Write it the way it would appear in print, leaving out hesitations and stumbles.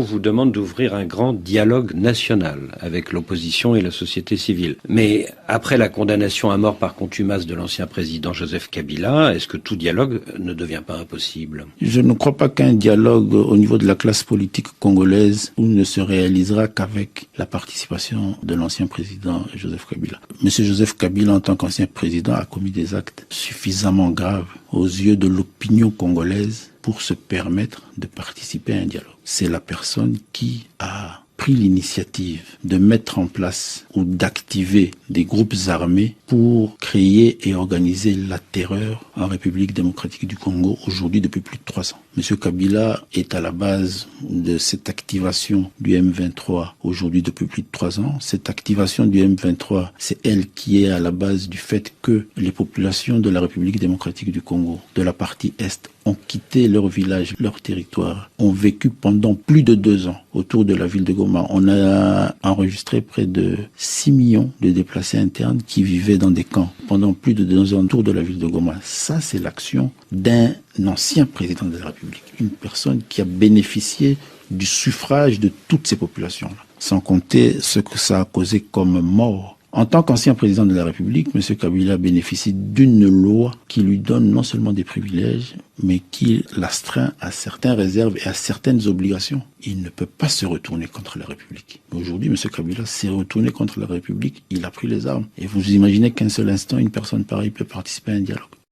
On vous demande d'ouvrir un grand dialogue national avec l'opposition et la société civile. Mais après la condamnation à mort par contumace de l'ancien président Joseph Kabila, est-ce que tout dialogue ne devient pas impossible? Je ne crois pas qu'un dialogue au niveau de la classe politique congolaise ne se réalisera qu'avec la participation de l'ancien président Joseph Kabila. Monsieur Joseph Kabila, en tant qu'ancien président, a commis des actes suffisamment graves aux yeux de l'opinion congolaise pour se permettre de participer à un dialogue. C'est la personne qui a pris l'initiative de mettre en place ou d'activer des groupes armés pour créer et organiser la terreur en République démocratique du Congo aujourd'hui depuis plus de 3 ans. Monsieur Kabila est à la base de cette activation du M23 aujourd'hui depuis plus de 3 ans. Cette activation du M23, c'est elle qui est à la base du fait que les populations de la République démocratique du Congo, de la partie Est, ont quitté leur village, leur territoire, ont vécu pendant plus de 2 ans autour de la ville de Goma. On a enregistré près de 6 millions de déplacés internes qui vivaient dans des camps pendant plus de 2 ans autour de la ville de Goma. Ça, c'est l'action d'un ancien président de la République, une personne qui a bénéficié du suffrage de toutes ces populations-là, sans compter ce que ça a causé comme mort. En tant qu'ancien président de la République, M. Kabila bénéficie d'une loi qui lui donne non seulement des privilèges, mais qui l'astreint à certaines réserves et à certaines obligations. Il ne peut pas se retourner contre la République. Aujourd'hui, M. Kabila s'est retourné contre la République, il a pris les armes. Et vous imaginez qu'un seul instant, une personne pareille peut participer à un dialogue.